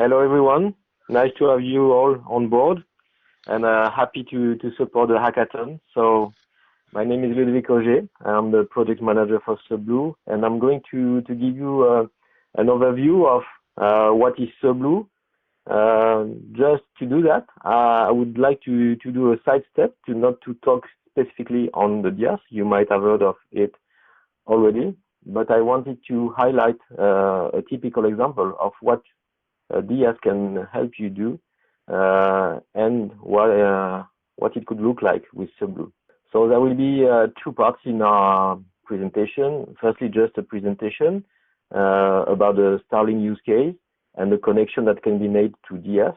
Hello everyone, nice to have you all on board and happy to support the hackathon. So my name is Ludovic Augé, I'm the project manager for Solu, and I'm going to give you an overview of what is Solu. Just to do that, I would like to do a side step not to talk specifically on the DIAS. You might have heard of it already, but I wanted to highlight a typical example of what DIAS can help you do and what it could look like with Solu. So there will be two parts in our presentation. Firstly, just a presentation about the Starling use case and the connection that can be made to DIAS.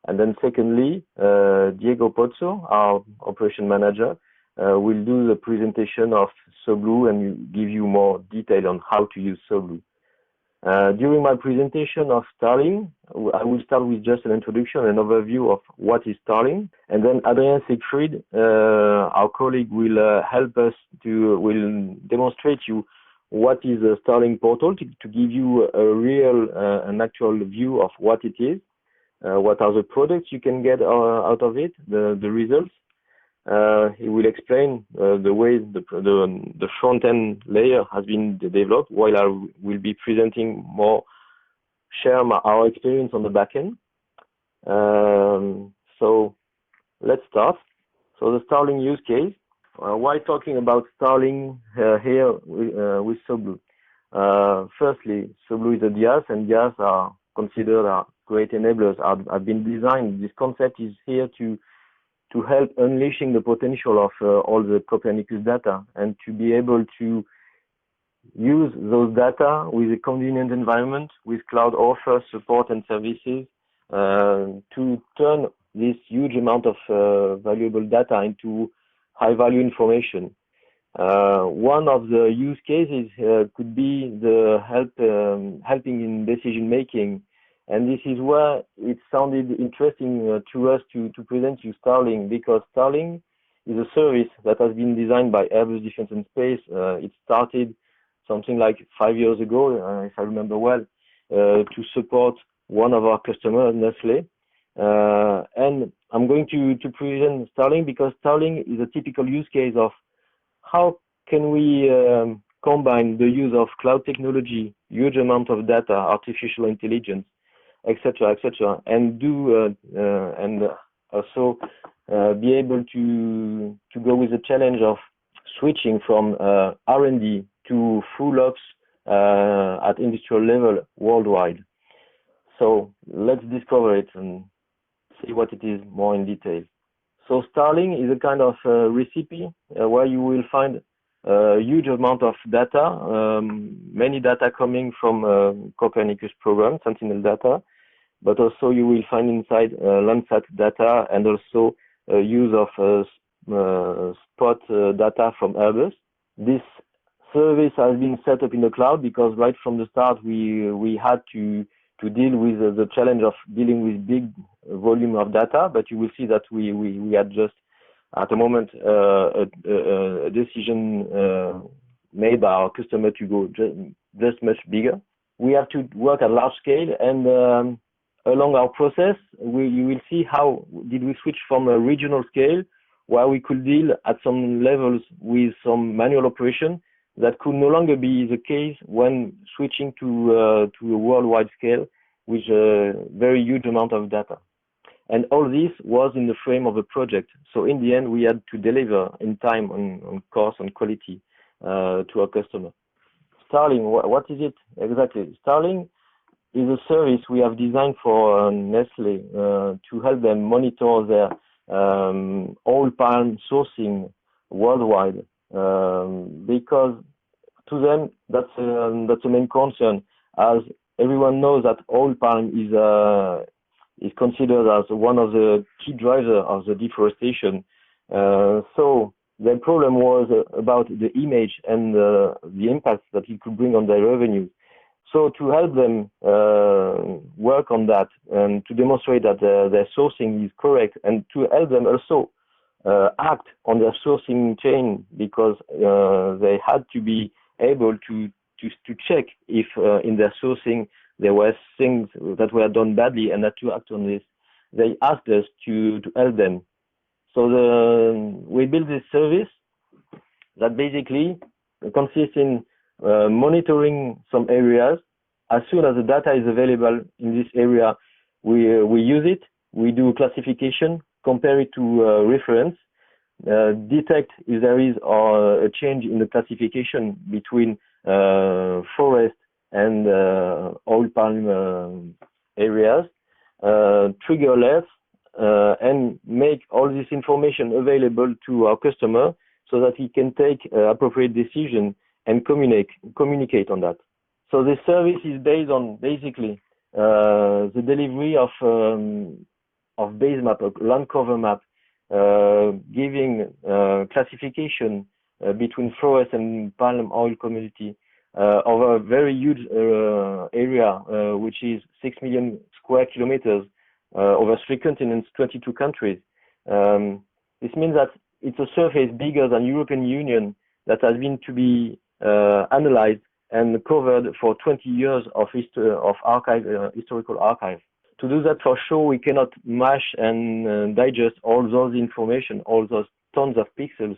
And then secondly, Diego Pozo, our operation manager, will do the presentation of Solu and give you more detail on how to use Solu. During my presentation of Starling, I will start with just an introduction, an overview of what is Starling, and then Siegfried, our colleague, will help us will demonstrate you what is a Starling portal to give you a real, an actual view of what it is, what are the products you can get out of it, the results. He will explain the way the front-end layer has been developed, while I will be presenting share our experience on the back-end. So let's start. So the Starling use case. Why talking about Starling here with Solu? Firstly, Solu is a DIAS, and DIAS are considered great enablers, have been designed. This concept is here to help unleashing the potential of all the Copernicus data and to be able to use those data with a convenient environment, with cloud offers, support and services, to turn this huge amount of valuable data into high-value information. One of the use cases could be the helping in decision-making. And this is where it sounded interesting to us to present you Starling, because Starling is a service that has been designed by Airbus Defence and Space. It started something like 5 years ago, if I remember well, to support one of our customers, Nestlé. And I'm going to present Starling because Starling is a typical use case of how can we combine the use of cloud technology, huge amount of data, artificial intelligence, etc., and do and also be able to go with the challenge of switching from R&D to full ops at industrial level worldwide. So let's discover it and see what it is more in detail. So Starling is a kind of recipe where you will find a huge amount of data, many data coming from Copernicus program, Sentinel data, but also you will find inside Landsat data and also use of spot data from Airbus. This service has been set up in the cloud because right from the start we had to deal with the challenge of dealing with big volume of data, but you will see that we had just at the moment a decision made by our customer to go just much bigger. We have to work at large scale, and along our process, you will see how did we switch from a regional scale where we could deal at some levels with some manual operation that could no longer be the case when switching to a worldwide scale with a very huge amount of data. And all this was in the frame of a project. So in the end, we had to deliver in time, on cost, and quality to our customer. Starling, what is it exactly? Starling is a service we have designed for Nestlé to help them monitor their oil palm sourcing worldwide, because to them that's the main concern, as everyone knows that oil palm is considered as one of the key drivers of the deforestation. So their problem was about the image and the impact that it could bring on their revenues. So to help them work on that and to demonstrate that their sourcing is correct, and to help them also act on their sourcing chain, because they had to be able to check if in their sourcing there were things that were done badly and had to act on this, they asked us to help them. So we built this service that basically consists in monitoring some areas. As soon as the data is available in this area, we use it. We do classification, compare it to reference, detect if there is a change in the classification between forest and oil palm areas, trigger alerts, and make all this information available to our customer so that he can take appropriate decision and communicate on that. So this service is based on basically the delivery of base map, a land cover map, giving classification between forest and palm oil community of a very huge area, which is 6 million square kilometers over 3 continents, 22 countries. This means that it's a surface bigger than European Union that has been to be analyzed and covered for 20 years of historical archive. To do that, for sure, we cannot mash and digest all those information, all those tons of pixels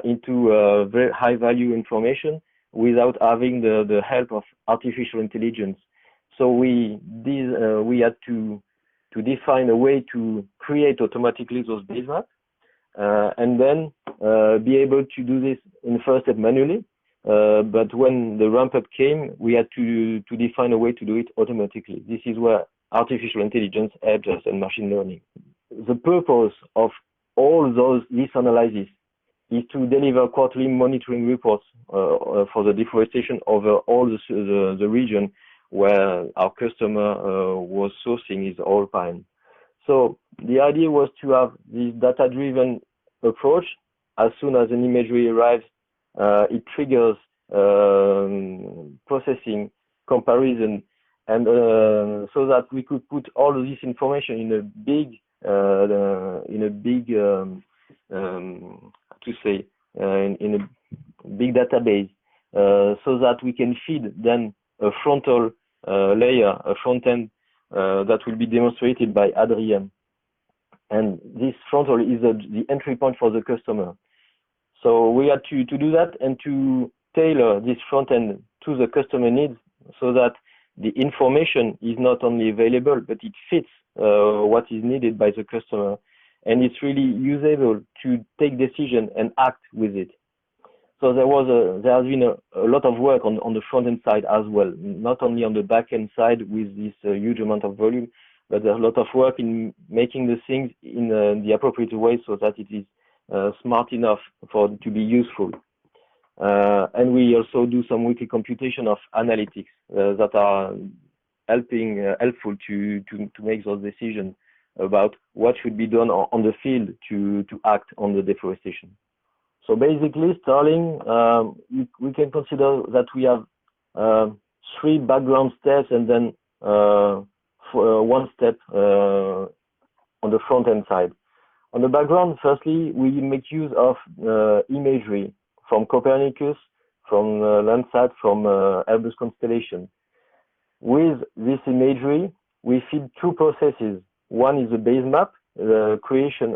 into very high value information without having the help of artificial intelligence. So we had to define a way to create automatically those base maps and then be able to do this in the first step manually. But when the ramp up came, we had to define a way to do it automatically. This is where artificial intelligence helps us and machine learning. The purpose of all this analysis is to deliver quarterly monitoring reports for the deforestation over all the region where our customer was sourcing his oil palm. So the idea was to have this data-driven approach. As soon as an imagery arrives, it triggers processing, comparison, and so that we could put all of this information in a big database, so that we can feed then a frontal layer, a front end that will be demonstrated by Adrien. And this frontal is the entry point for the customer. So we had to do that and to tailor this front end to the customer needs so that the information is not only available, but it fits what is needed by the customer. And it's really usable to take decision and act with it. So there has been a lot of work on the front end side as well, not only on the back end side with this huge amount of volume, but there's a lot of work in making the things in the appropriate way so that it is smart enough to be useful. And we also do some weekly computation of analytics that are helpful to make those decisions about what should be done on the field to act on the deforestation. So basically, Starling, we can consider that we have 3 background steps and then 1 step on the front end side. On the background, firstly, we make use of imagery from Copernicus, from Landsat, from Airbus Constellation. With this imagery, we feed 2 processes. One is the base map, the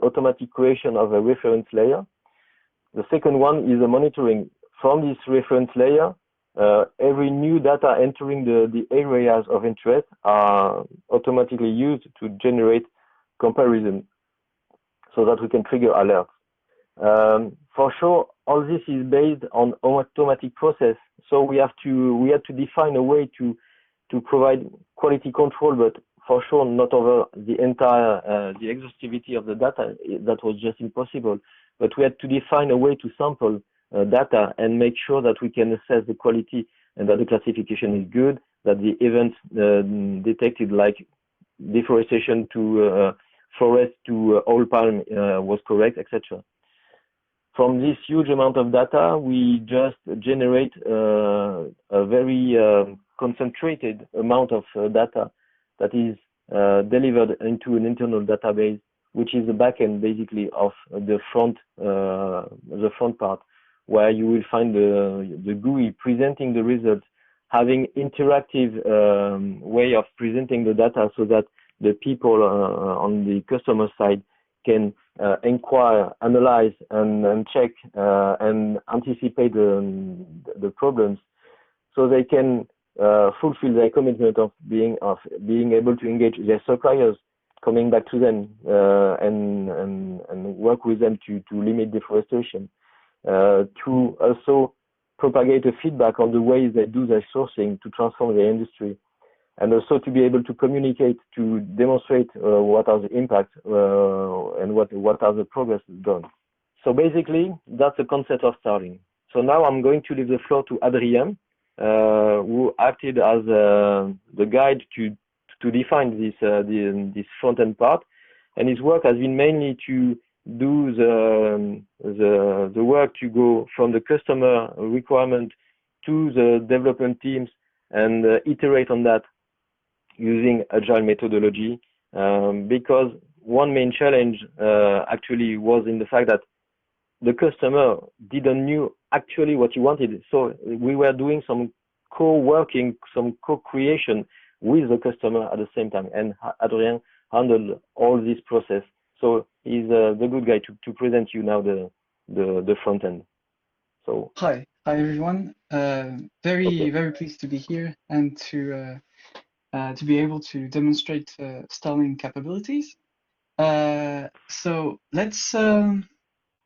automatic creation of a reference layer. The second one is the monitoring. From this reference layer, every new data entering the areas of interest are automatically used to generate comparison so that we can trigger alerts. For sure, all this is based on automatic process. So we had to define a way to provide quality control, but for sure not over the entire the exhaustivity of the data. That was just impossible. But we had to define a way to sample data and make sure that we can assess the quality and that the classification is good, that the events detected like deforestation to forest to oil palm was correct, etc. From this huge amount of data, we just generate a very concentrated amount of data that is delivered into an internal database, which is the backend basically of the front part, where you will find the GUI presenting the results having interactive way of presenting the data so that the people on the customer side can inquire, analyze, and check and anticipate the problems, so they can fulfill their commitment of being able to engage their suppliers, coming back to them and work with them to limit deforestation, to also propagate a feedback on the ways they do their sourcing to transform their industry, and also to be able to communicate, to demonstrate what are the impacts and what are the progress done. So basically, that's the concept of Starling. So now I'm going to leave the floor to Adrien, who acted as the guide to define this front-end part, and his work has been mainly to do the work to go from the customer requirement to the development teams and iterate on that using agile methodology, because one main challenge actually was in the fact that the customer didn't knew actually what he wanted. So we were doing some co-working, some co-creation with the customer at the same time, and Adrien handled all this process. So he's the good guy to present you now the front end. So hi everyone. Very pleased to be here and to be able to demonstrate Starling capabilities. So let's.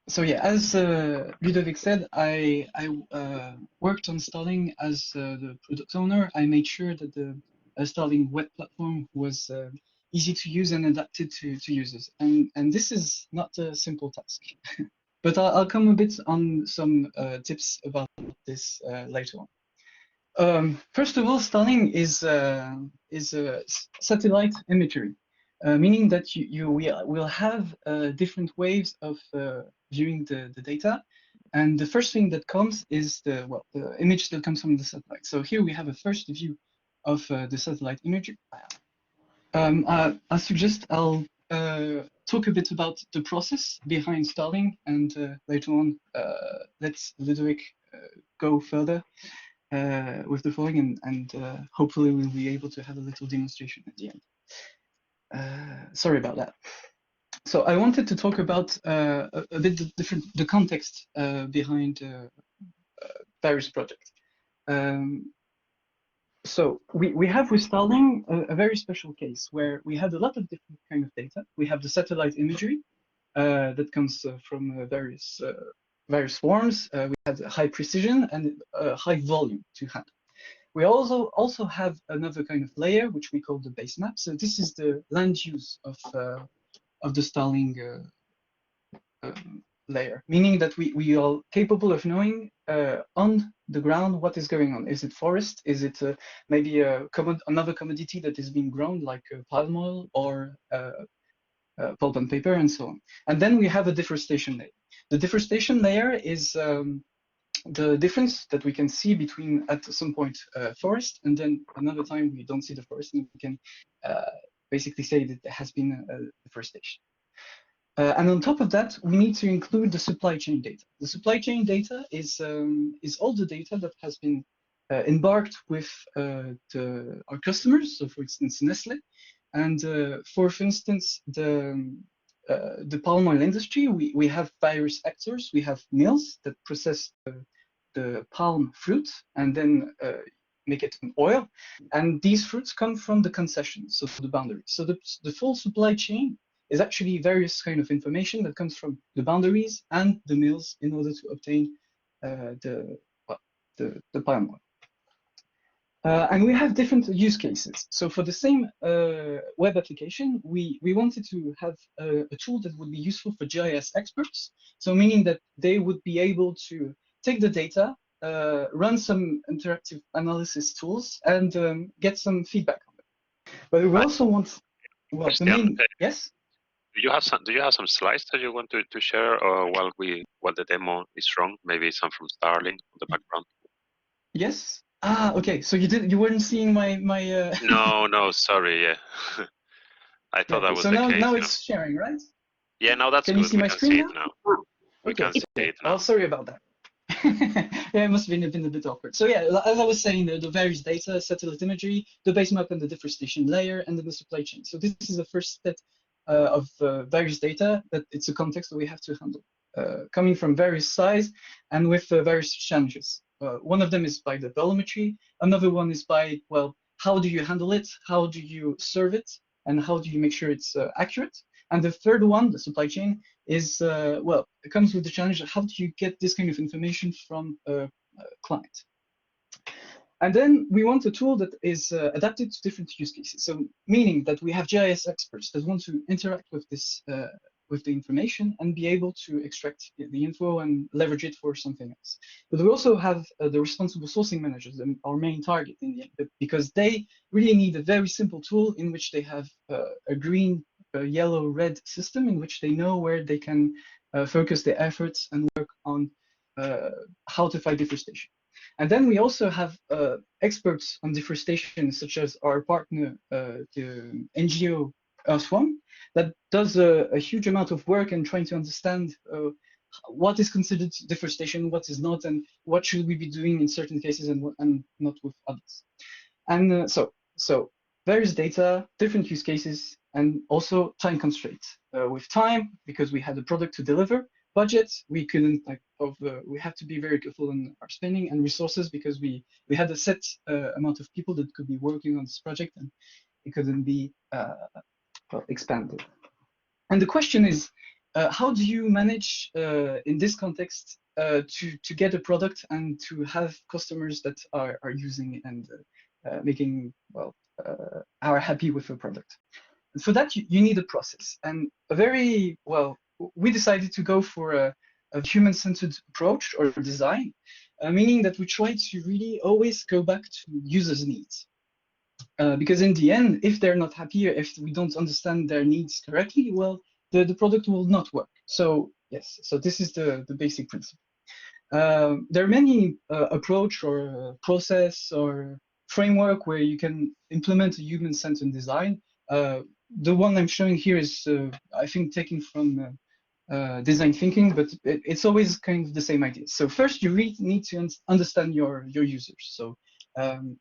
So yeah, as Ludovic said, I worked on Starling as the product owner. I made sure that the Starling web platform was easy to use and adapted to users. And this is not a simple task, but I'll come a bit on some tips about this later on. First of all, Starling is satellite imagery, meaning that we will have different waves of viewing the data, and the first thing that comes is the image that comes from the satellite. So here we have a first view of the satellite imagery. I suggest I'll talk a bit about the process behind Starling, and later on let Ludovic go further with the following, and hopefully we'll be able to have a little demonstration at the end. Sorry about that. So I wanted to talk about a bit the context behind various projects. So we have with Starling a very special case where we had a lot of different kind of data. We have the satellite imagery that comes from various forms. We have high precision and high volume to handle. We also have another kind of layer which we call the base map. So this is the land use of the Starling layer, meaning that we are capable of knowing on the ground what is going on. Is it forest? Is it maybe another commodity that is being grown, like palm oil or pulp and paper and so on? And then we have a deforestation layer. The deforestation layer is the difference that we can see between, at some point, forest, and then another time we don't see the forest, and we can basically say that there has been deforestation. And on top of that, we need to include the supply chain data. The supply chain data is all the data that has been embarked with our customers. So, for instance, Nestle, and for instance, the palm oil industry. We have various actors. We have mills that process the palm fruit and then make it an oil, and these fruits come from the concessions, so the boundaries. So the full supply chain is actually various kind of information that comes from the boundaries and the mills in order to obtain the palm oil. And we have different use cases. So for the same web application, we wanted to have a tool that would be useful for GIS experts. So meaning that they would be able to take the data, run some interactive analysis tools, and get some feedback on it. But we also want, well, the main, yes? Do you have some slides that you want to share, or while the demo is run, maybe some from Starling on the background? Yes. Ah, okay. So you weren't seeing my No, sorry. Yeah, I thought that was so the now, case. Now it's sharing, right? Yeah, now that's Can good. You see my screen now? We Okay. can see it now. Oh, sorry about that. Yeah, it must have been a bit awkward. So yeah, as I was saying, the various data, satellite imagery, the base map and the deforestation layer, and then the supply chain. So this is the first set of various data that it's a context that we have to handle, coming from various size and with various challenges. One of them is by the volumetry. Another one is by, well, how do you handle it? How do you serve it? And how do you make sure it's accurate? And the third one, the supply chain, is, well, it comes with the challenge of how do you get this kind of information from a client? And then we want a tool that is adapted to different use cases. So meaning that we have GIS experts that want to interact with this, with the information and be able to extract the info and leverage it for something else. But we also have the responsible sourcing managers, our main target in the end, because they really need a very simple tool in which they have a green, yellow, red system in which they know where they can focus their efforts and work on how to fight deforestation. And then we also have experts on deforestation, such as our partner, the NGO Earthworm, that does a huge amount of work in trying to understand what is considered deforestation, what is not, and what should we be doing in certain cases and not with others. And so various data, different use cases, and also time constraints. With time, because we had a product to deliver, budget, we couldn't we had to be very careful in our spending, and resources, because we had a set amount of people that could be working on this project, and it couldn't be expanded. And the question is, how do you manage in this context to get a product and to have customers that are using it and making, well, are happy with the product? And for that, you need a process, and a very, well, we decided to go for a human-centered approach or design, meaning that we try to really always go back to users' needs. Because in the end, if they're not happy, or if we don't understand their needs correctly, well, the product will not work. So yes, so this is the basic principle. There are many approach or process or framework where you can implement a human-centered design. The one I'm showing here is, I think, taken from design thinking, but it's always kind of the same idea. So first, you really need to understand your users. So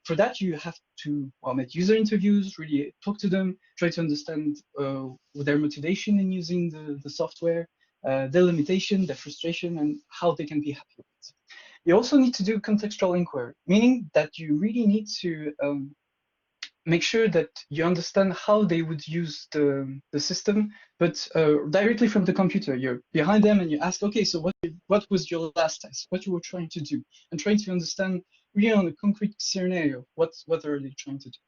for that, you have to, well, make user interviews, really talk to them, try to understand their motivation in using the software, their limitation, their frustration, and how they can be happy with it. You also need to do contextual inquiry, meaning that you really need to make sure that you understand how they would use the system, but directly from the computer. You're behind them and you ask, okay, so what was your last test? What you were trying to do? And trying to understand really on a concrete scenario, what are they trying to do?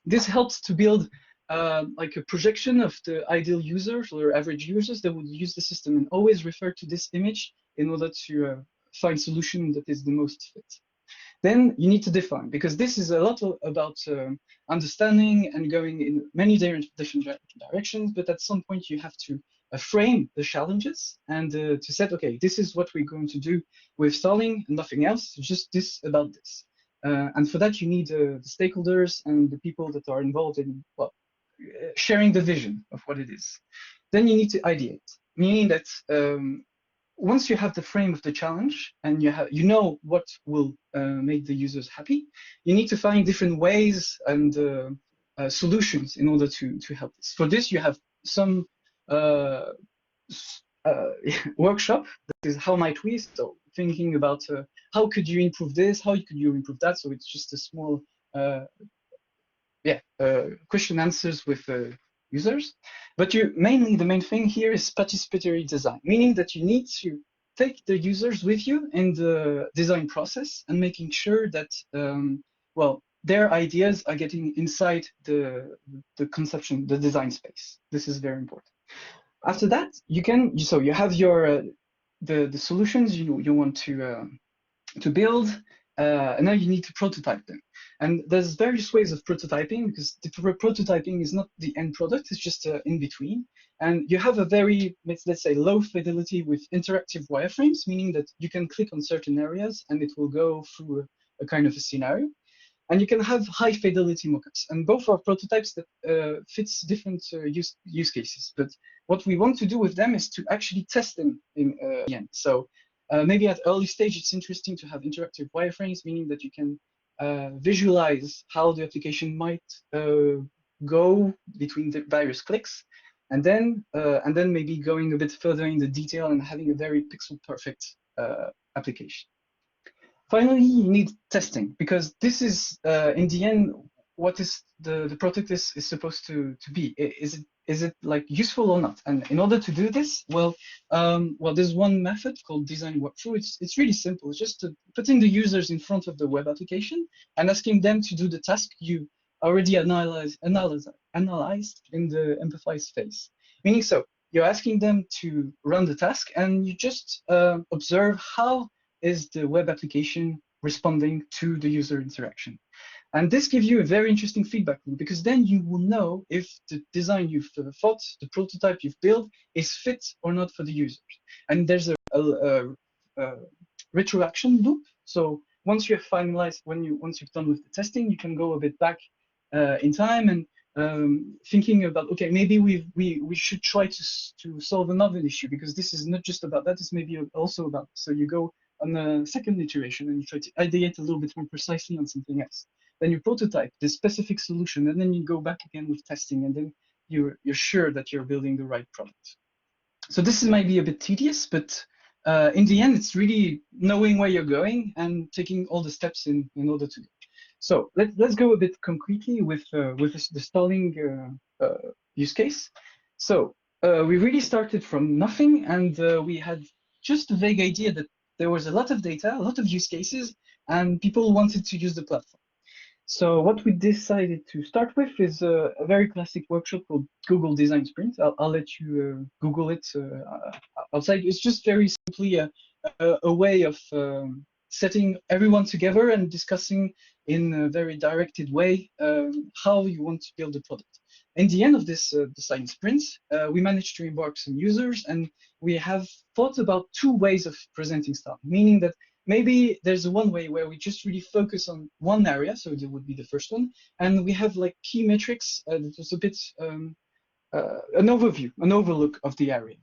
This helps to build like a projection of the ideal users or average users that would use the system, and always refer to this image in order to find solution that is the most fit. Then you need to define, because this is a lot about understanding and going in many different directions, but at some point you have to frame the challenges and to set, okay, this is what we're going to do with Starling and nothing else, just this about this. And for that you need the stakeholders and the people that are involved in, well, sharing the vision of what it is. Then you need to ideate, meaning that once you have the frame of the challenge and you know what will make the users happy, you need to find different ways and solutions in order to help this. For this, you have some workshop that is how might we, so thinking about how could you improve this, how could you improve that. So it's just a small question answers with users. But mainly the main thing here is participatory design, meaning that you need to take the users with you in the design process and making sure that well, their ideas are getting inside the conception, the design space. This is very important. After that, you have your the solutions you want to build, and now you need to prototype them. And there's various ways of prototyping, because the prototyping is not the end product, it's just in between. And you have a very, let's say, low fidelity with interactive wireframes, meaning that you can click on certain areas and it will go through a kind of a scenario. And you can have high fidelity mockups, and both are prototypes that fits different use cases. But what we want to do with them is to actually test them in the end. So maybe at early stage, it's interesting to have interactive wireframes, meaning that you can visualize how the application might go between the various clicks, and then maybe going a bit further in the detail and having a very pixel perfect application. Finally, you need testing, because this is in the end what is the product is supposed to be. Is it like useful or not? And in order to do this, well, there's one method called design workflow. It's really simple. It's just putting the users in front of the web application and asking them to do the task you already analyzed in the empathize phase. Meaning, so you're asking them to run the task, and you just observe how is the web application responding to the user interaction. And this gives you a very interesting feedback loop, because then you will know if the design you've thought, the prototype you've built, is fit or not for the users. And there's a retroaction loop. So once you have finalized, once you've done with the testing, you can go a bit back in time and thinking about, okay, maybe we should try to solve another issue, because this is not just about that, it's maybe also about, so you go on the second iteration and you try to ideate a little bit more precisely on something else. Then you prototype the specific solution, and then you go back again with testing, and then you're sure that you're building the right product. So this might be a bit tedious, but in the end, it's really knowing where you're going and taking all the steps in order to go. So let's go a bit concretely with the Starling use case. So we really started from nothing, and we had just a vague idea that there was a lot of data, a lot of use cases, and people wanted to use the platform. So what we decided to start with is a very classic workshop called Google Design Sprint. I'll let you Google it outside. It's just very simply a way of setting everyone together and discussing in a very directed way how you want to build a product. In the end of this design sprint, we managed to embark some users, and we have thought about two ways of presenting stuff, meaning that maybe there's one way where we just really focus on one area, so it would be the first one, and we have like key metrics that was a bit an overview, an overlook of the area.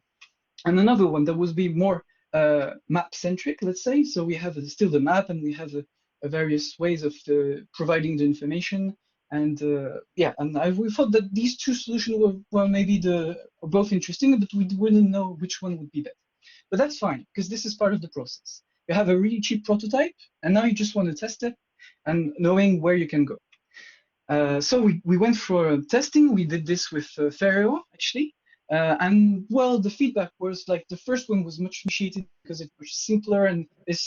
And another one that would be more map-centric, let's say. So we have still the map, and we have various ways of providing the information. And yeah, and we thought that these two solutions were maybe both interesting, but we wouldn't know which one would be better. But that's fine, because this is part of the process. You have a really cheap prototype, and now you just want to test it and knowing where you can go. So we went for testing. We did this with Ferrero, actually. And well, the feedback was like the first one was much appreciated because it was simpler, and it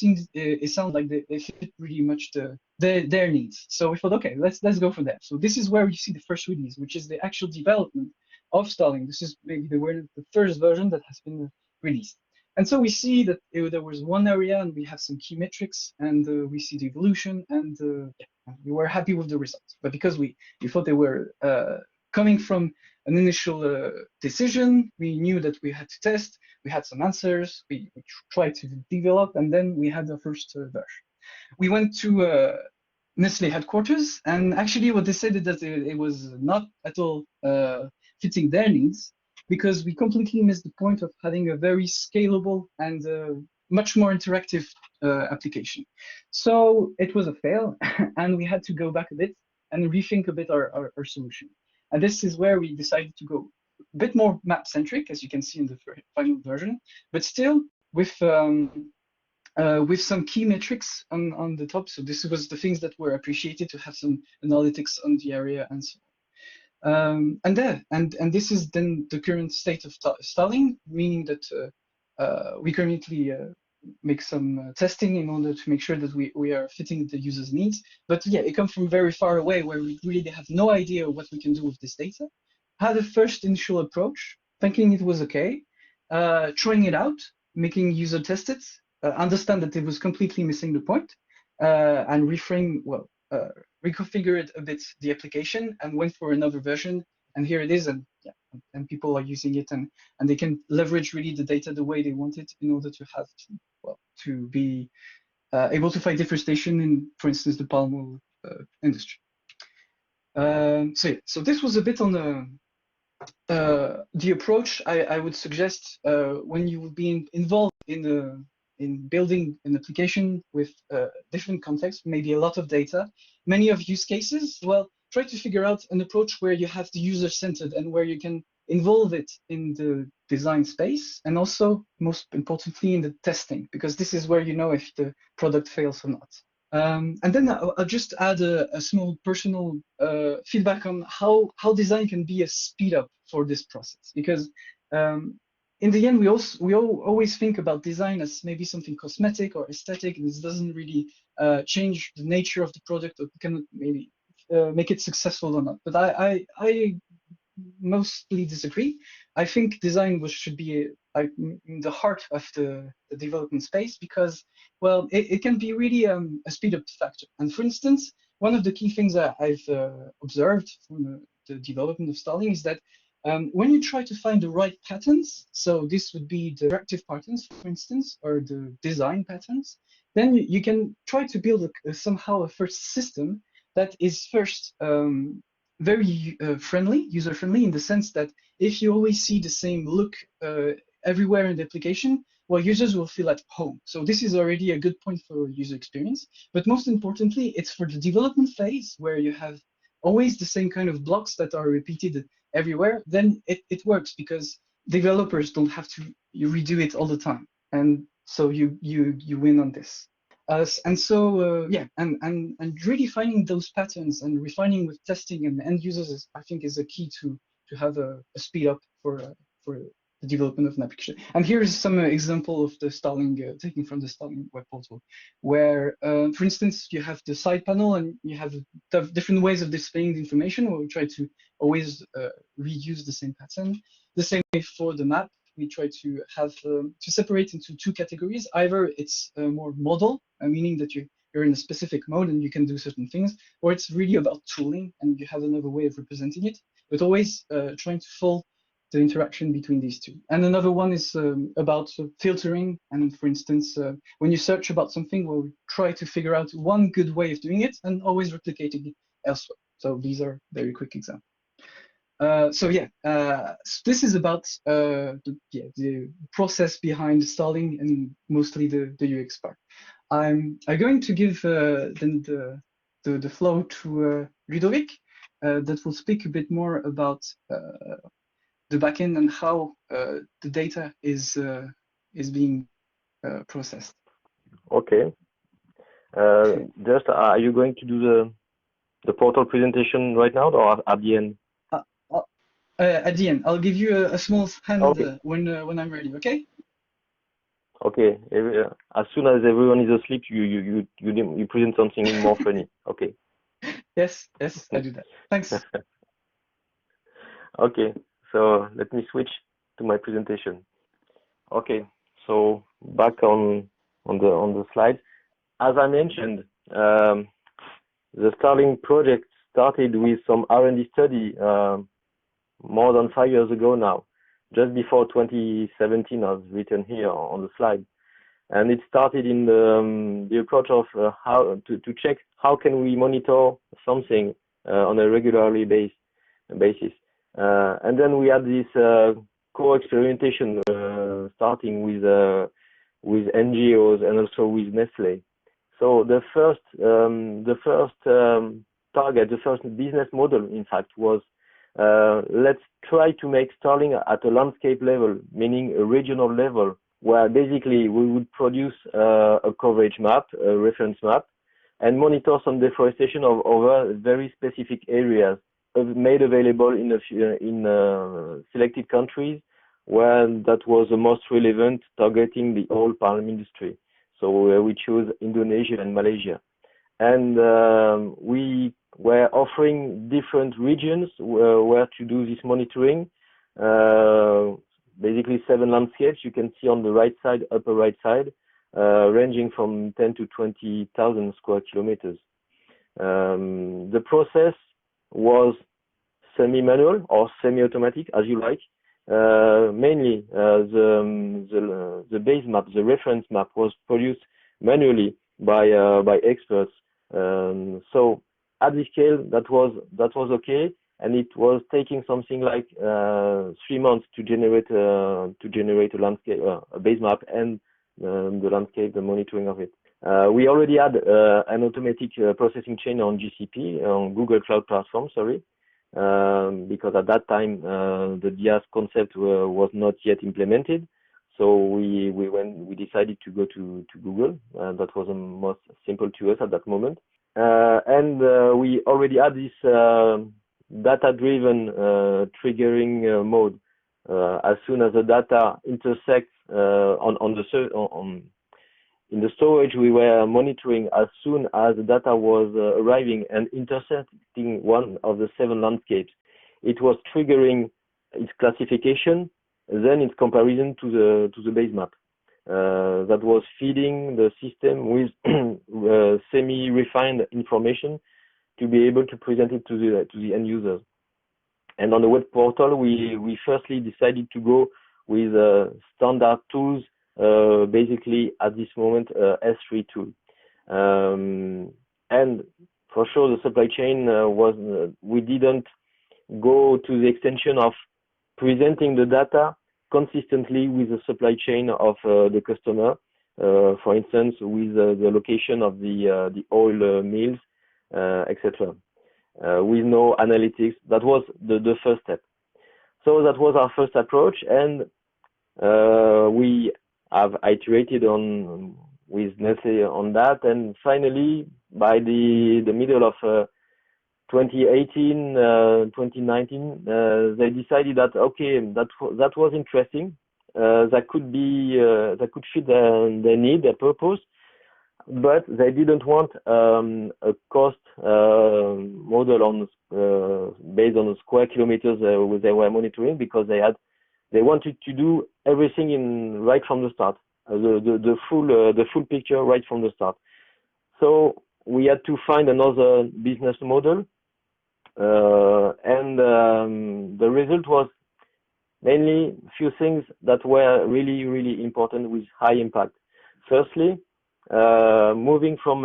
sounded like they fit really much their needs. So we thought, okay, let's go for that. So this is where you see the first release, which is the actual development of Starling. This is maybe the first version that has been released. And so we see that there was one area, and we have some key metrics, and we see the evolution, and yeah, we were happy with the results. But because we thought they were coming from an initial decision, we knew that we had to test, we had some answers, we tried to develop, and then we had the first version. We went to Nestle headquarters, and actually what they said is that it was not at all fitting their needs, because we completely missed the point of having a very scalable and much more interactive application. So it was a fail, and we had to go back a bit and rethink a bit our solution. And this is where we decided to go a bit more map-centric, as you can see in the final version, but still with some key metrics on the top. So this was the things that were appreciated, to have some analytics on the area and so on. And this is then the current state of Starling, meaning that we currently make some testing in order to make sure that we are fitting the user's needs. But yeah, it comes from very far away, where we really have no idea what we can do with this data. Had a first initial approach, thinking it was okay, trying it out, making user test it, understand that it was completely missing the point, and reconfigure it a bit, the application, and went for another version. And here it is, and yeah, and people are using it, and they can leverage really the data the way they want it in order to have to be able to find deforestation in, for instance, the palm oil industry. So this was a bit on the approach I would suggest when you would be involved in in building an application with different contexts, maybe a lot of data, many of use cases, well, try to figure out an approach where you have the user-centered and where you can involve it in the design space, and also, most importantly, in the testing, because this is where you know if the product fails or not. And then I'll just add a small personal feedback on how design can be a speed up for this process, because in the end, we always think about design as maybe something cosmetic or aesthetic, and this doesn't really change the nature of the product, or can maybe make it successful or not. But I mostly disagree. I think design should be in the heart of the development space, because, well, it can be really a speed up factor. And for instance, one of the key things that I've observed from the development of Starling is that when you try to find the right patterns, so this would be the interactive patterns, for instance, or the design patterns, then you can try to build somehow a first system that is first very friendly, user-friendly, in the sense that if you always see the same look everywhere in the application, well, users will feel at home. So this is already a good point for user experience. But most importantly, it's for the development phase where you have always the same kind of blocks that are repeated everywhere. Then it works, because developers don't have to redo it all the time. And so you win on this. And so, yeah, and really finding those patterns and refining with testing and end users, I think, is a key to have a speed up for the development of an application. And here's some example of the Starling, taken from the Starling web portal, where, for instance, you have the side panel and you have different ways of displaying the information, where we try to always reuse the same pattern. The same way for the map, we try to have to separate into two categories. Either it's more model, meaning that you're in a specific mode and you can do certain things, or it's really about tooling and you have another way of representing it, but always trying to follow the interaction between these two. And another one is about filtering. And for instance, when you search about something, we'll try to figure out one good way of doing it and always replicating it elsewhere. So these are very quick examples. So yeah, this is about the process behind Starling and mostly the UX part. I'm going to give then the floor to Ludovic, that will speak a bit more about the backend and how the data is being processed. Okay. Just, are you going to do the portal presentation right now, or at the end? At the end, I'll give you a small hand Okay. when I'm ready. Okay. Okay. As soon as everyone is asleep, you present something more funny. Okay. Yes, I do that. Thanks. Okay. So let me switch to my presentation. Okay. So back on the slide, as I mentioned, the Starling project started with some R&D study more than 5 years ago now, just before 2017, as written here on the slide. And it started in the approach of how to check how can we monitor something on a regularly basis. And then we had this co-experimentation starting with NGOs and also with Nestle. So the first target, the first business model, in fact, was let's try to make Starling at a landscape level, meaning a regional level, where basically we would produce a coverage map, a reference map, and monitor some deforestation of over very specific areas made available in selected countries where that was the most relevant, targeting the whole palm industry. So we chose Indonesia and Malaysia. And we were offering different regions where to do this monitoring. Basically 7 landscapes you can see on the right side, upper right side, ranging from 10 to 20,000 square kilometers. The process was semi-manual or semi-automatic, as you like. Mainly the base map, the reference map, was produced manually by experts. So at this scale, that was okay, and it was taking something like 3 months to generate a landscape, a base map, and the landscape, the monitoring of it. We already had an automatic processing chain on GCP, on Google Cloud Platform, sorry, because at that time the DIaaS concept was not yet implemented. So we decided to go to Google. That was the most simple to us at that moment. And we already had this data-driven triggering mode. As soon as the data intersects in the storage, we were monitoring as soon as the data was arriving and intersecting one of the 7 landscapes. It was triggering its classification, then its comparison to the base map. That was feeding the system with semi-refined information to be able to present it to the end users. And on the web portal, we firstly decided to go with standard tools, basically at this moment S3 tool. And for sure, the supply chain we didn't go to the extension of presenting the data consistently with the supply chain of the customer, for instance, with the location of the oil mills, etc. With no analytics. That was the first step. So that was our first approach, and we have iterated with Nestlé on that, and finally, by the middle of 2018, 2019, they decided that okay, that was interesting. That could fit their need, their purpose, but they didn't want a cost model based on square kilometers they were monitoring, because they wanted to do everything right from the start, the full picture right from the start. So we had to find another business model, and the result was mainly a few things that were really, really important with high impact. Firstly, moving from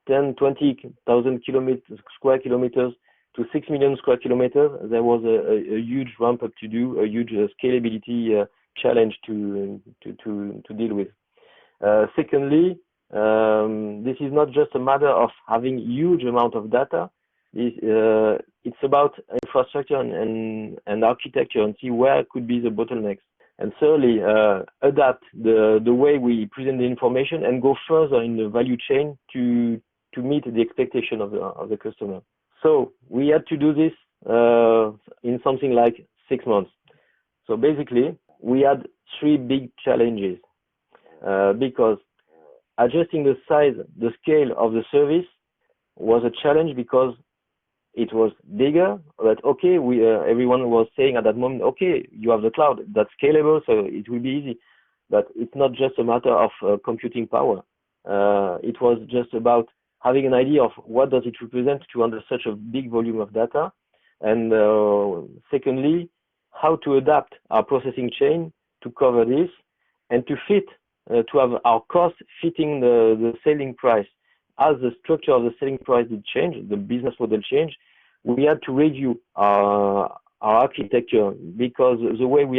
10-20,000 square kilometers to 6 million square kilometers, there was a huge ramp up to do, a huge scalability challenge to deal with. Secondly, this is not just a matter of having huge amount of data. It's about infrastructure and architecture, and see where could be the bottlenecks. And thirdly, adapt the way we present the information and go further in the value chain to meet the expectation of the customer. So we had to do this in something like 6 months. So basically, we had 3 big challenges, because adjusting the size, the scale of the service was a challenge, because it was bigger, but okay, everyone was saying at that moment, okay, you have the cloud, that's scalable, so it will be easy. But it's not just a matter of computing power. It was just about having an idea of what does it represent to handle such a big volume of data. And secondly, how to adapt our processing chain to cover this and to fit, to have our cost fitting the selling price. As the structure of the selling price did change, the business model changed, we had to review our architecture, because the way we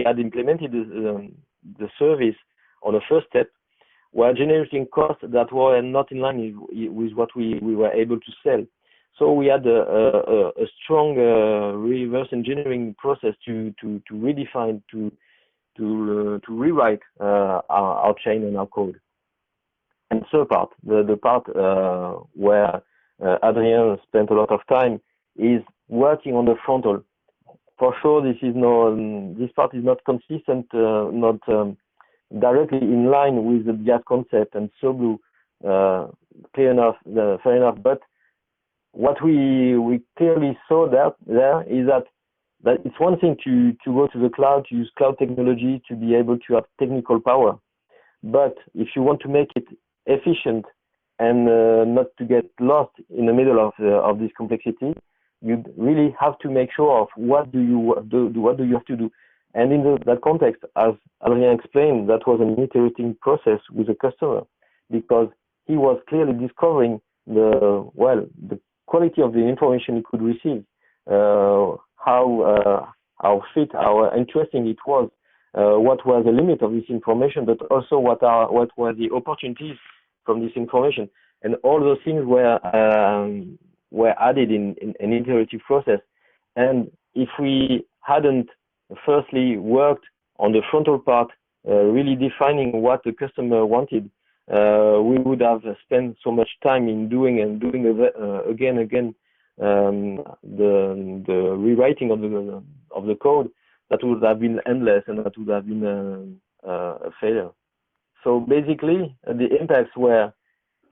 had implemented the service on the first step were generating costs that were not in line with what we were able to sell. So we had a strong reverse engineering process to redefine, to rewrite our chain and our code. And third part, the part where Adrien spent a lot of time, is working on the frontal. For sure, this part is not consistent, not directly in line with the DIaaS concept and Solu. Fair enough. But what we clearly saw there is that it's one thing to go to the cloud, to use cloud technology to be able to have technical power. But if you want to make it efficient and not to get lost in the middle of this complexity, you really have to make sure of what do you have to do. And in that context, as Adrien explained, that was an iterating process with the customer, because he was clearly discovering the quality of the information he could receive, how fit, how interesting it was, what was the limit of this information, but also what were the opportunities from this information, and all those things were added in an iterative process. And if we hadn't firstly worked on the frontal part, really defining what the customer wanted, we would have spent so much time in doing again the rewriting of the code that would have been endless, and that would have been a failure. So basically, the impacts were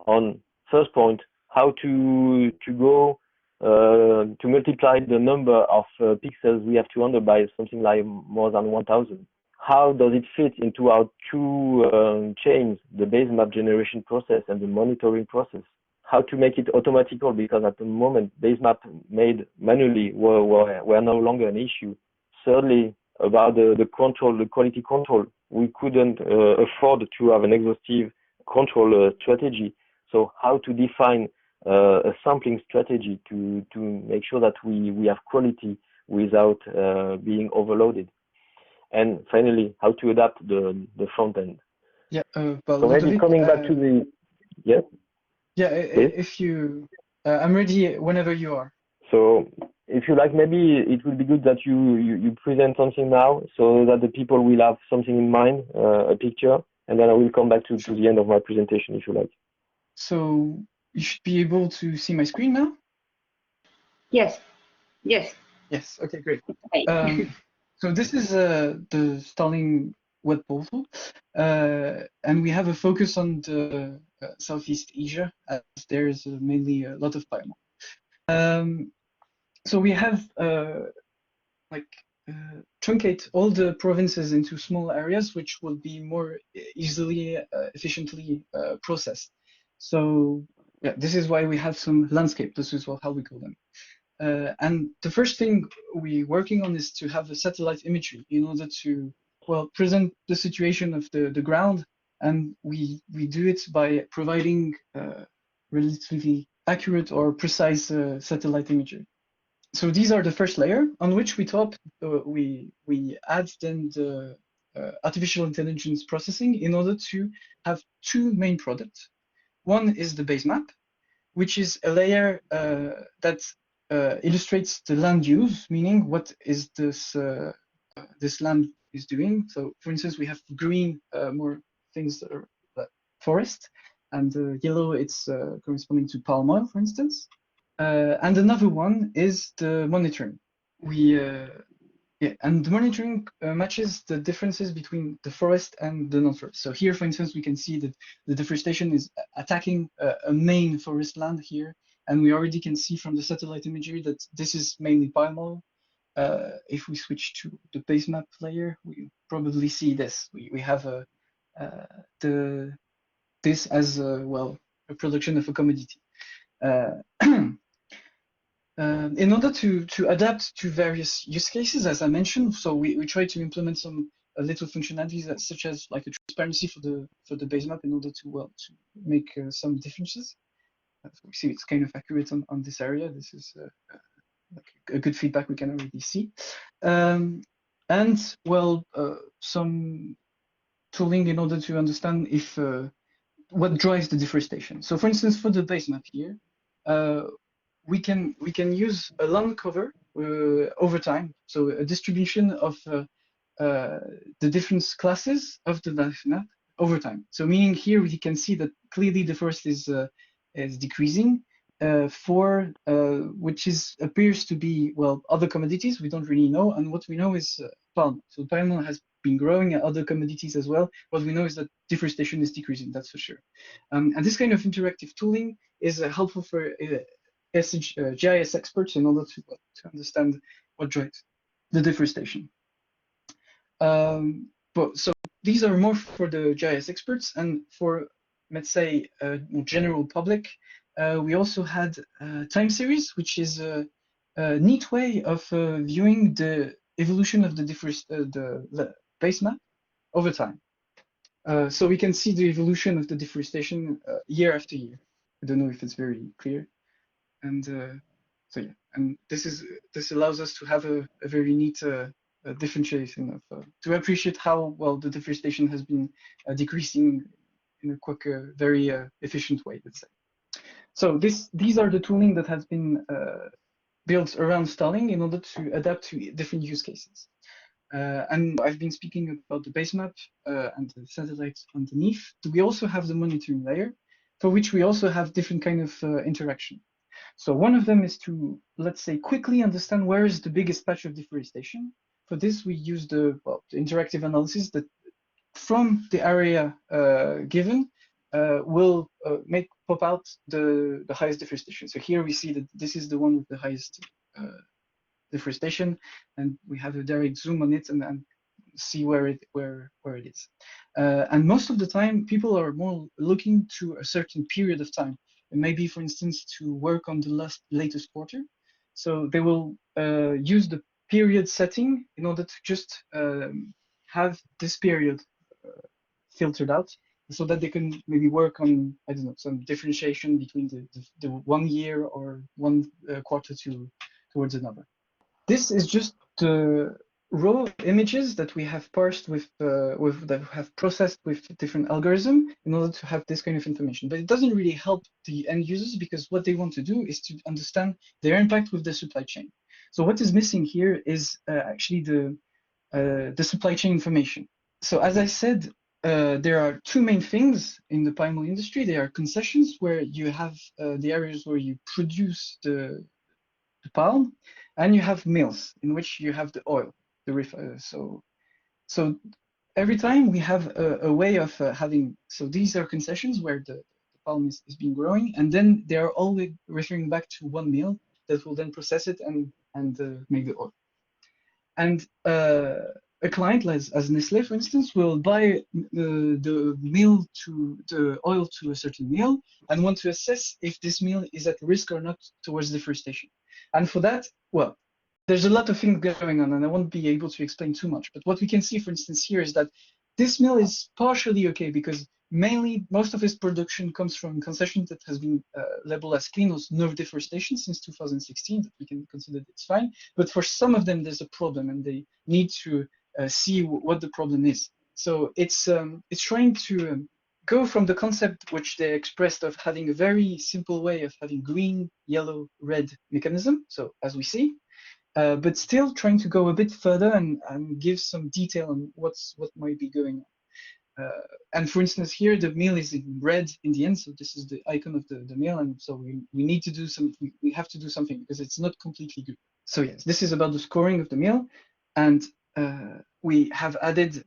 on first point, how to go to multiply the number of pixels we have to handle by something like more than 1,000. How does it fit into our two chains, the base map generation process and the monitoring process? How to make it automatical, because at the moment, base map made manually were no longer an issue. Thirdly, about the control, the quality control, we couldn't afford to have an exhaustive control strategy. So how to define a sampling strategy to make sure that we have quality without being overloaded. And finally, how to adapt the front end. Yeah, so maybe coming back to the, yes? Yeah, if you, I'm ready whenever you are. So if you like, maybe it would be good that you present something now, so that the people will have something in mind, a picture, and then I will come back to the end of my presentation, if you like. So you should be able to see my screen now? Yes, yes. Yes, okay, great. Okay. So this is the Starling web portal, and we have a focus on the Southeast Asia, as there's mainly a lot of palm. So we have truncate all the provinces into small areas, which will be more easily, efficiently processed. So yeah, this is why we have some landscape. This is how we call them. And the first thing we're working on is to have a satellite imagery in order to, well, present the situation of the ground. And we do it by providing relatively accurate or precise satellite imagery. So these are the first layer on which we add then the artificial intelligence processing in order to have two main products. One is the base map, which is a layer that illustrates the land use, meaning what is this land is doing. So for instance, we have green, more things that are forest, and yellow, it's corresponding to palm oil, for instance. And another one is the monitoring. And the monitoring matches the differences between the forest and the non-forest. So here, for instance, we can see that the deforestation is attacking a main forest land here. And we already can see from the satellite imagery that this is mainly palm oil. If we switch to the base map layer, we probably see this. We have this as well, a production of a commodity. In order to adapt to various use cases, as I mentioned, so we try to implement some little functionalities such as like a transparency for the base map in order to make some differences. So we see it's kind of accurate on this area. This is like a good feedback we can already see. And well, some tooling in order to understand if what drives the deforestation. So for instance, for the base map here, we can use a land cover over time, so a distribution of the different classes of the land map over time. So meaning here we can see that clearly the forest is decreasing for which appears to be, well, other commodities we don't really know, and what we know is palm. So palm oil has been growing and other commodities as well. What we know is that deforestation is decreasing, that's for sure. And this kind of interactive tooling is helpful for GIS experts in order to understand what drives the deforestation. But so these are more for the GIS experts, and for, let's say, general public, we also had time series, which is a neat way of viewing the evolution of the base map over time. So we can see the evolution of the deforestation year after year. I don't know if it's very clear. And so yeah, and this allows us to have a very neat differentiation of to appreciate how well the deforestation has been decreasing in a quick, very efficient way, let's say. So these are the tooling that has been built around Starling in order to adapt to different use cases. And I've been speaking about the base map and the satellites underneath. We also have the monitoring layer, for which we also have different kind of interaction. So one of them is to, let's say, quickly understand where is the biggest patch of deforestation. For this, we use the interactive analysis that from the area given will make pop out the highest deforestation. So here we see that this is the one with the highest deforestation, and we have a direct zoom on it and see where it is. And most of the time, people are more looking to a certain period of time. It may be, for instance, to work on the latest quarter. So they will use the period setting in order to just have this period filtered out, so that they can maybe work on, I don't know, some differentiation between the 1 year or one quarter towards another. This is just the raw images that we have parsed that have processed with different algorithms in order to have this kind of information. But it doesn't really help the end users, because what they want to do is to understand their impact with the supply chain. So what is missing here is actually the supply chain information. So as I said, there are two main things in the palm oil industry. There are concessions, where you have the areas where you produce the palm, and you have mills in which you have the oil. So every time we have a way of having, so these are concessions where the palm is being growing, and then they are always referring back to one mill that will then process it and make the oil. And a client as Nestlé, for instance, will buy the oil to a certain mill and want to assess if this mill is at risk or not towards deforestation. And for that, well, there's a lot of things going on, and I won't be able to explain too much. But what we can see, for instance, here is that this mill is partially okay, because mainly most of its production comes from concessions that has been labeled as clean or no deforestation since 2016. That we can consider it's fine. But for some of them, there's a problem, and they need to see what the problem is. So it's trying to go from the concept which they expressed of having a very simple way of having green, yellow, red mechanism. So as we see, but still trying to go a bit further and give some detail on what might be going on. And for instance, here the mill is in red in the end, so this is the icon of the mill, and so we need to do something. We have to do something because it's not completely good. So yes, this is about the scoring of the mill, and we have added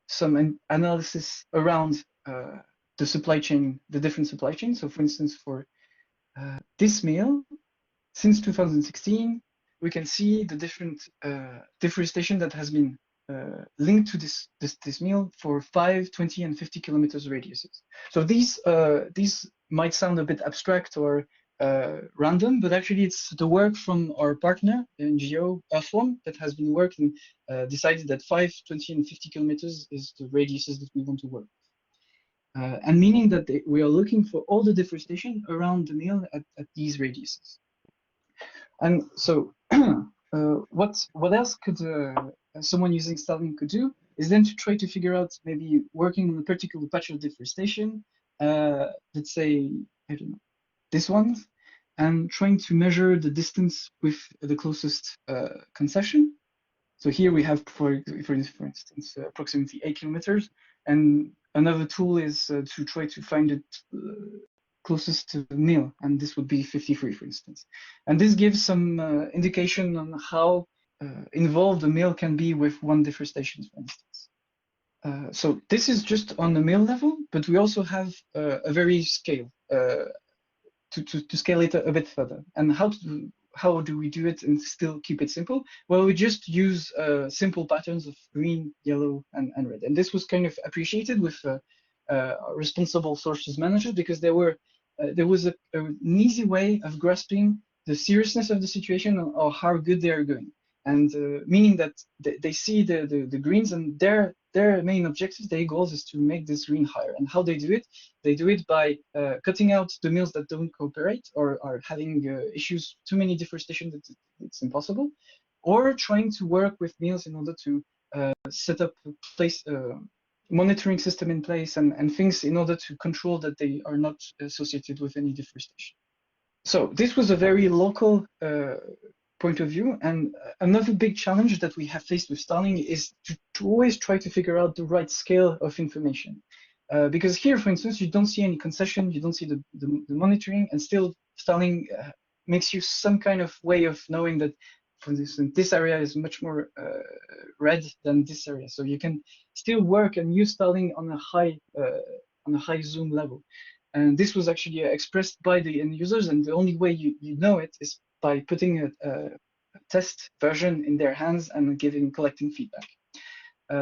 some analysis around the supply chain, the different supply chains. So for instance, for this mill, since 2016, we can see the different deforestation that has been linked to this mill for 5, 20, and 50 kilometers radiuses. So these might sound a bit abstract or random, but actually it's the work from our partner, NGO Earthworm, that has been working, decided that 5, 20, and 50 kilometers is the radiuses that we want to work with. And meaning that we are looking for all the deforestation around the mill at these radiuses. And so what else could someone using Starling could do is then to try to figure out, maybe working on a particular patch of deforestation, let's say, I don't know, this one, and trying to measure the distance with the closest concession. So here we have, for instance, approximately 8 kilometers, and another tool is to try to find it closest to the mill, and this would be 53, for instance. And this gives some indication on how involved the mill can be with one deforestation, for instance. So this is just on the mill level, but we also have a very scale to scale it a bit further. And how do we do it and still keep it simple? Well, we just use simple patterns of green, yellow, and red. And this was kind of appreciated with responsible sources managers, because there was an easy way of grasping the seriousness of the situation or how good they are going. And meaning that they see the greens, and their main objective, their goals, is to make this green higher. And how they do it? They do it by cutting out the mills that don't cooperate or are having issues, too many deforestation that it's impossible, or trying to work with meals in order to set up a place, monitoring system in place and things in order to control that they are not associated with any deforestation. So this was a very local point of view. And another big challenge that we have faced with Starling is to always try to figure out the right scale of information. Because here, for instance, you don't see any concession, you don't see the monitoring, and still Starling makes you some kind of way of knowing that, for instance, this area is much more red than this area. So you can still work and use Starling on a high zoom level. And this was actually expressed by the end users, and the only way you know it is by putting a test version in their hands and collecting feedback.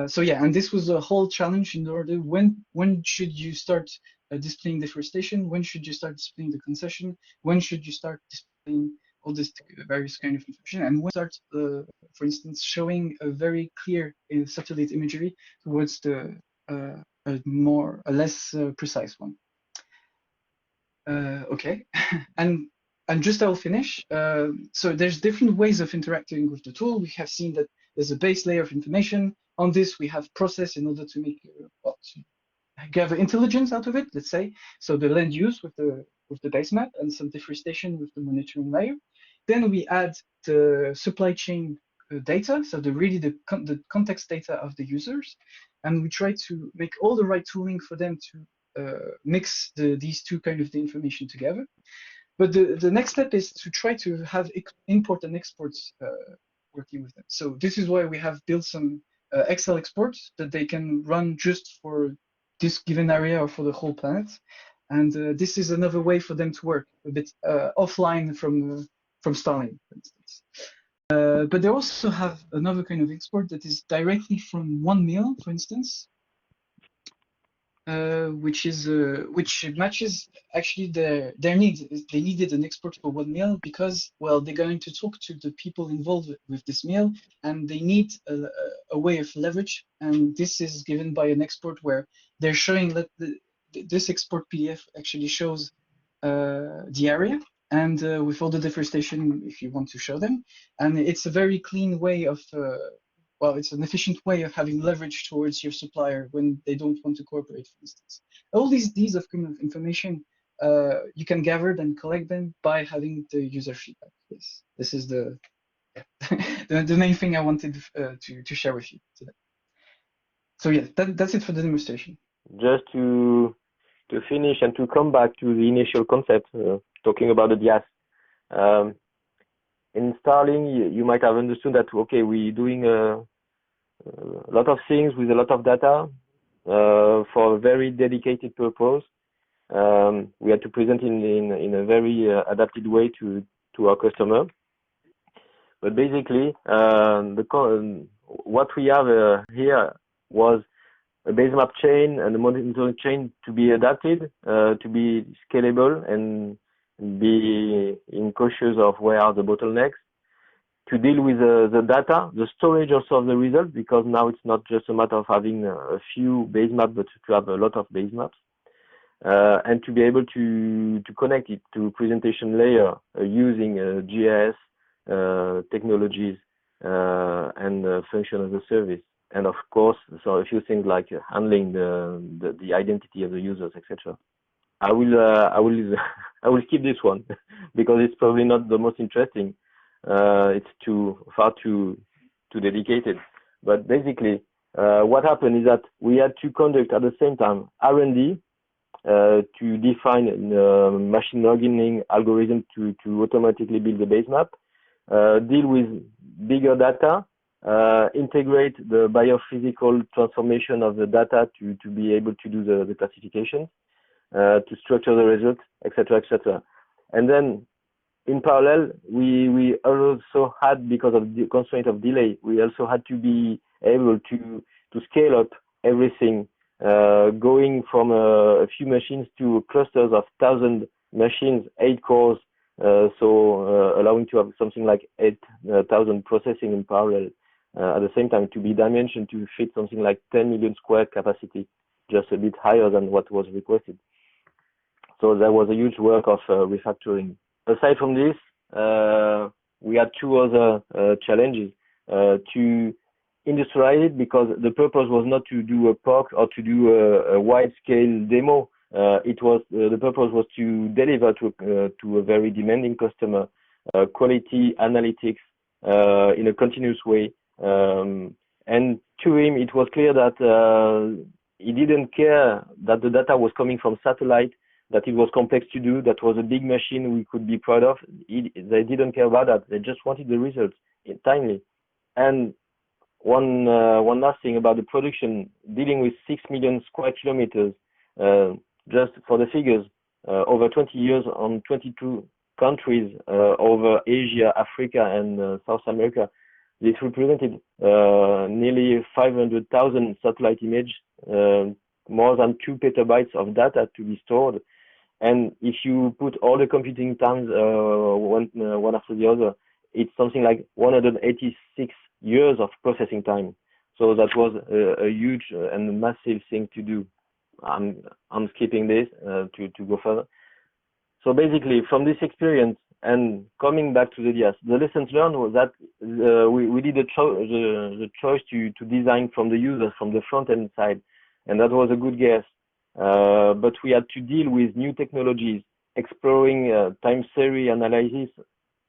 So yeah, and this was a whole challenge in order when should you start displaying deforestation, when should you start displaying the concession, when should you start displaying all this various kind of information, and when start, for instance, showing a very clear satellite imagery towards the a less precise one. Okay, and just I'll finish. So there's different ways of interacting with the tool. We have seen that there's a base layer of information. On this, we have process in order to make gather intelligence out of it. Let's say so the land use with the base map and some deforestation with the monitoring layer. Then we add the supply chain data, so the context data of the users, and we try to make all the right tooling for them to mix these two kind of the information together. But the next step is to try to have import and exports working with them. So this is why we have built some Excel exports that they can run just for this given area or for the whole planet. And this is another way for them to work a bit offline from Starling, for instance. But they also have another kind of export that is directly from one meal, for instance, which matches actually their needs. They needed an export for one meal because, well, they're going to talk to the people involved with this meal, and they need a way of leverage. And this is given by an export where they're showing that this export PDF actually shows the area and with all the deforestation if you want to show them. And it's a very clean way of well, it's an efficient way of having leverage towards your supplier when they don't want to cooperate, for instance. All these of kind of information you can gather and collect them by having the user feedback. Yes, this is the main thing I wanted to share with you today. So yeah, that's it for the demonstration. Just to finish and to come back to the initial concept, talking about the DIAS. In Starling, you might have understood that, okay, we're doing a lot of things with a lot of data for a very dedicated purpose. We had to present in a very adapted way to our customer. But basically, what we have here was a base map chain and a monitoring chain to be adapted, to be scalable and be cautious of where are the bottlenecks, to deal with the data, the storage also of the results, because now it's not just a matter of having a few base maps, but to have a lot of base maps, and to be able to connect it to presentation layer using GIS technologies and function as a service. And of course, so a few things like handling the identity of the users, etc. I will skip this one because it's probably not the most interesting. It's far too dedicated. But basically, what happened is that we had to conduct at the same time R&D to define machine learning algorithm to automatically build the base map, deal with bigger data, integrate the biophysical transformation of the data to be able to do the classification, to structure the results, etc., etc. And then in parallel, we also had, because of the constraint of delay, we also had to be able to scale up everything, going from a few machines to clusters of 1,000 machines, 8 cores, so allowing to have something like 8,000 processing in parallel at the same time, to be dimensioned to fit something like 10 million square capacity, just a bit higher than what was requested. So there was a huge work of refactoring. Aside from this, we had two other challenges. To industrialize it, because the purpose was not to do a POC or to do a wide-scale demo. The purpose was to deliver to a very demanding customer quality analytics in a continuous way. And to him, it was clear that he didn't care that the data was coming from satellite, that it was complex to do, that was a big machine we could be proud of. They didn't care about that. They just wanted the results timely. And one last thing about the production, dealing with 6 million square kilometers, just for the figures, over 20 years on 22 countries over Asia, Africa, and South America. This represented nearly 500,000 satellite images, more than 2 petabytes of data to be stored. And if you put all the computing times one after the other, it's something like 186 years of processing time. So that was a huge and massive thing to do. I'm skipping this to go further. So basically, from this experience and coming back to the DIAS, the lessons learned was that we did the choice to design from the user, from the front end side, and that was a good guess. But we had to deal with new technologies, exploring time series analysis,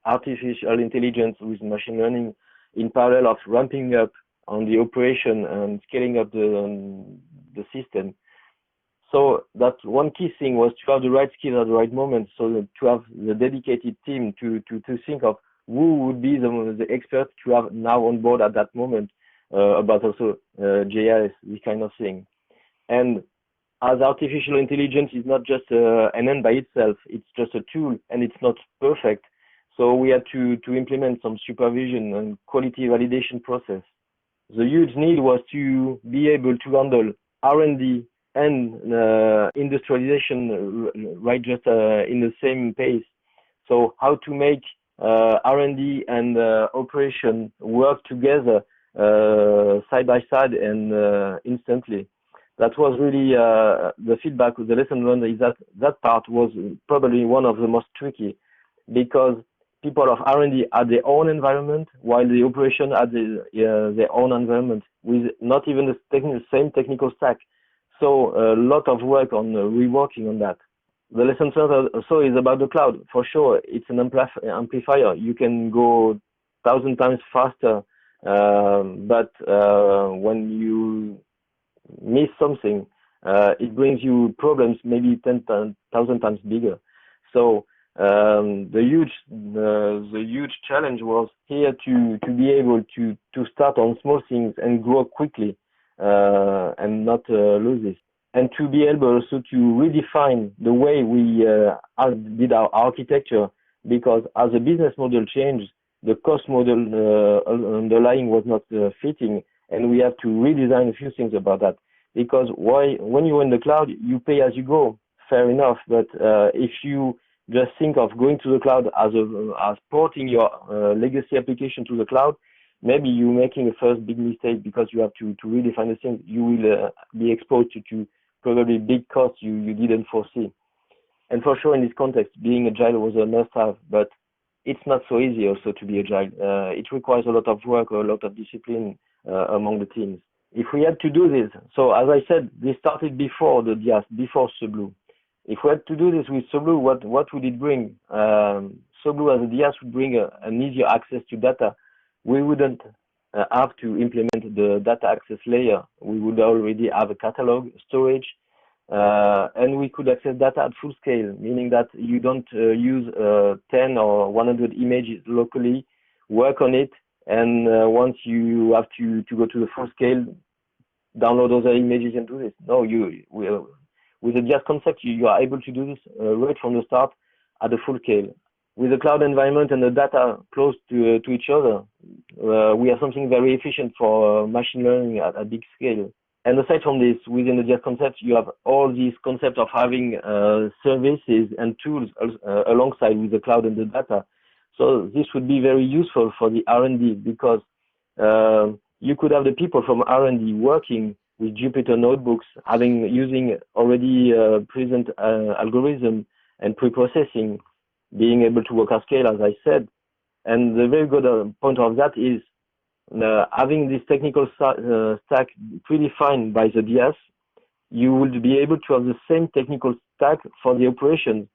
artificial intelligence with machine learning, in parallel of ramping up on the operation and scaling up the system. So that one key thing was to have the right skills at the right moment, so to have the dedicated team to think of who would be the experts to have now on board at that moment about also GIS, this kind of thing. And as artificial intelligence is not just an end by itself, it's just a tool and it's not perfect. So we had to implement some supervision and quality validation process. The huge need was to be able to handle R&D and industrialization right just in the same pace. So how to make R&D and operation work together side by side and instantly. That was really the feedback. The lesson learned is that part was probably one of the most tricky, because people of R&D had their own environment, while the operation had their own environment with not even the same technical stack. So a lot of work on reworking on that. The lesson learned also is about the cloud. For sure, it's an amplifier. You can go 1,000 times faster, but when you miss something, it brings you problems maybe 10,000 times bigger. So the huge challenge was here to be able to start on small things and grow quickly and not lose this, and to be able also to redefine the way we did our architecture, because as the business model changed, the cost model underlying was not fitting, and we have to redesign a few things about that. Because when you're in the cloud, you pay as you go, fair enough, but if you just think of going to the cloud as porting your legacy application to the cloud, maybe you're making a first big mistake, because you have to redefine the thing. You will be exposed to probably big costs you didn't foresee. And for sure, in this context, being agile was a must-have, but it's not so easy also to be agile. It requires a lot of work, a lot of discipline among the teams. If we had to do this, so as I said, this started before the DIAS, before Solu. If we had to do this with Solu, what would it bring? Solu as a DIAS would bring an easier access to data. We wouldn't have to implement the data access layer. We would already have a catalog, storage, and we could access data at full scale, meaning that you don't use 10 or 100 images locally, work on it, and once you have to go to the full scale, download other images and do this. No, with the DIAS concept, you are able to do this right from the start at the full scale. With the cloud environment and the data close to each other, we have something very efficient for machine learning at a big scale. And aside from this, within the DIAS concept, you have all these concepts of having services and tools alongside with the cloud and the data. So this would be very useful for the R&D, because you could have the people from R&D working with Jupyter notebooks, using already present algorithm and pre-processing, being able to work at scale, as I said. And the very good point of that is having this technical stack predefined by the DS, you would be able to have the same technical stack for the operations.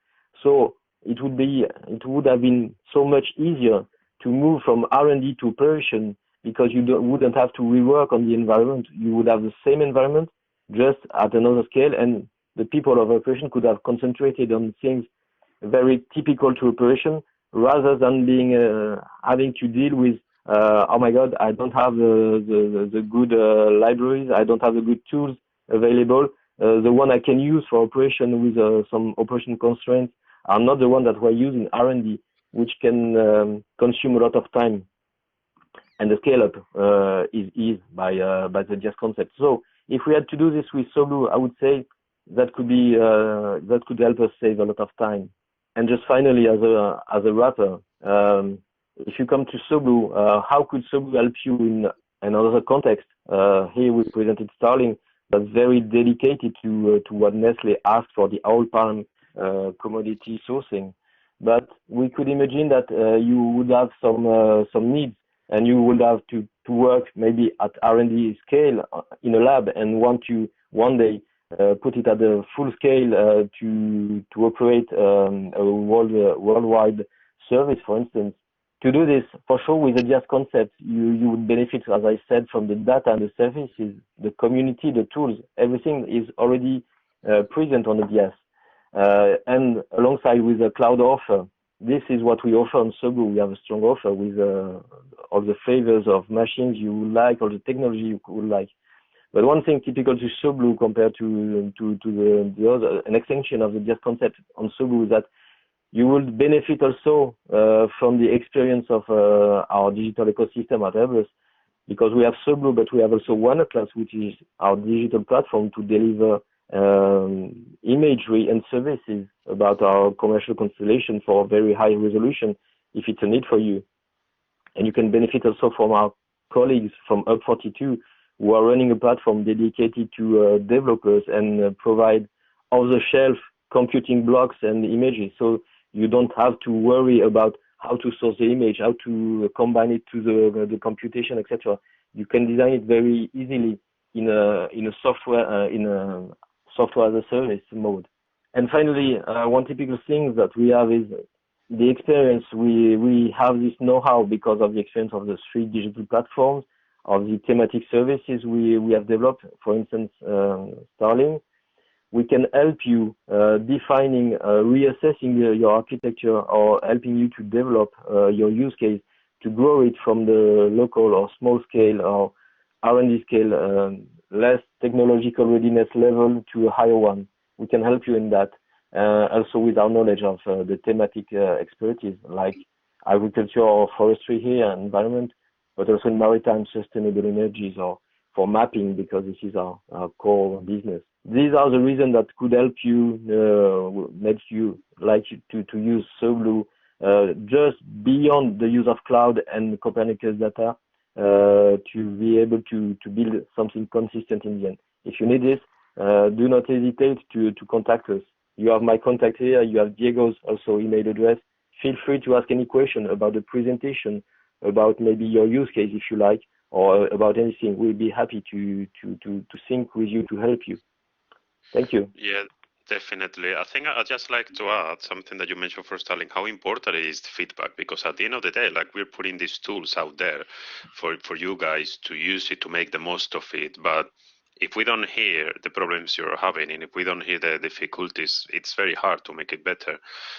So it would have been so much easier to move from R&D to operation, because you wouldn't have to rework on the environment. You would have the same environment, just at another scale, and the people of operation could have concentrated on things very typical to operation, rather than being having to deal with oh my God, I don't have the good libraries, I don't have the good tools available. The one I can use for operation with some operation constraints are not the one that we're using R&D, which can consume a lot of time. And the scale up is eased by the JAS concept. So if we had to do this with Solu, I would say that could be that could help us save a lot of time. And just finally, as a wrapper, if you come to Solu, how could Solu help you in another context? Here we presented Starling, that's very dedicated to what Nestle asked for, the oil palm commodity sourcing. But we could imagine that you would have some needs, and you would have to work maybe at R&D scale in a lab, and want to one day put it at a full scale to operate a worldwide service, for instance. To do this, for sure, with the JAS concept, you would benefit, as I said, from the data and the services, the community, the tools. Everything is already present on the JAS. And alongside with the cloud offer, this is what we offer on Solu. We have a strong offer with all the flavors of machines you would like, all the technology you would like. But one thing typical to Solu compared to the other, an extension of the JAS concept on Solu, is that you will benefit also from the experience of our digital ecosystem at Airbus, because we have Solu, but we have also OneAtlas, which is our digital platform to deliver imagery and services about our commercial constellation for very high resolution, if it's a need for you. And you can benefit also from our colleagues from Up42, who are running a platform dedicated to developers and provide off-the-shelf computing blocks and images. So you don't have to worry about how to source the image, how to combine it to the computation, etc. You can design it very easily in a software as a service mode. And finally, one typical thing that we have is the experience. We have this know-how because of the experience of the 3 digital platforms, of the thematic services we have developed. For instance, Starling. We can help you defining, reassessing your architecture, or helping you to develop your use case, to grow it from the local or small scale or R&D scale, less technological readiness level to a higher one. We can help you in that. Also with our knowledge of the thematic expertise, like agriculture or forestry here, and environment, but also in maritime sustainable energies, or for mapping, because this is our core business. These are the reasons that could help you, make you like to use Solu, just beyond the use of cloud and Copernicus data, to be able to build something consistent in the end. If you need this, do not hesitate to contact us. You have my contact here. You have Diego's also email address. Feel free to ask any question about the presentation, about maybe your use case if you like, or about anything. We'll be happy to sync with you to help you. Thank you. Yeah, definitely. I think I'd just like to add something that you mentioned for Starling, how important it is the feedback, because at the end of the day, like, we're putting these tools out there for you guys to use it, to make the most of it. But if we don't hear the problems you're having, and if we don't hear the difficulties, it's very hard to make it better.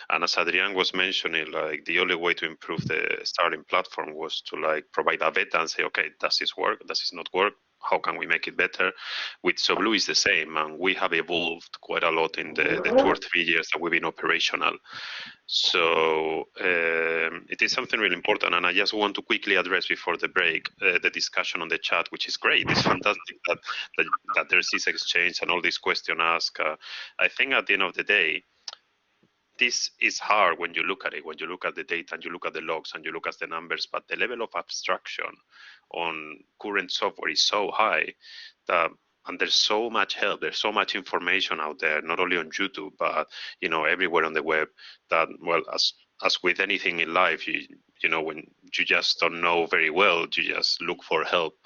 And as Adrian was mentioning, like, the only way to improve the Starling platform was to, like, provide a beta and say, okay, does this work? Does this not work? How can we make it better? With Solu is the same, and we have evolved quite a lot in the 2 or 3 years that we've been operational. So it is something really important, and I just want to quickly address before the break the discussion on the chat, which is great. It's fantastic that there's this exchange and all these questions asked. I think at the end of the day, this is hard when you look at it, when you look at the data and you look at the logs and you look at the numbers, but the level of abstraction on current software is so high that, and there's so much help, there's so much information out there, not only on YouTube, but everywhere on the web, that, well, as as with anything in life, you know, when you just don't know very well, you just look for help.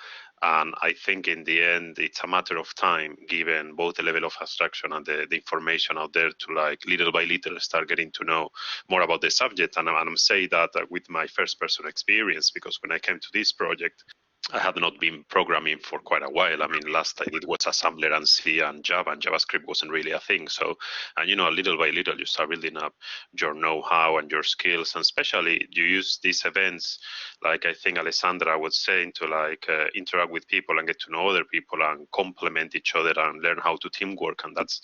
And I think in the end, it's a matter of time, given both the level of abstraction and the information out there, to like little by little start getting to know more about the subject. And I'm saying that with my first person experience, because when I came to this project, I had not been programming for quite a while. I mean, last I did was assembler and C and Java, and JavaScript wasn't really a thing. So, and you know, little by little, you start building up your know-how and your skills, and especially you use these events, like I think Alessandra was saying, to like interact with people and get to know other people and complement each other and learn how to teamwork. And that's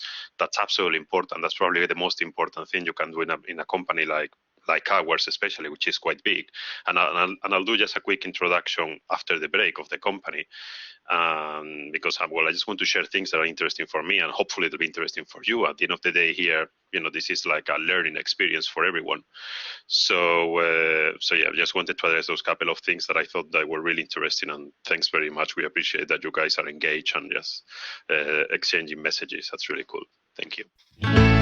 absolutely important. That's probably the most important thing you can do in a company like ours, especially, which is quite big. And I'll do just a quick introduction after the break of the company, because I just want to share things that are interesting for me, and hopefully it'll be interesting for you. At the end of the day, here, you know, this is like a learning experience for everyone. So yeah, I just wanted to address those couple of things that I thought that were really interesting. And thanks very much. We appreciate that you guys are engaged and just exchanging messages. That's really cool. Thank you.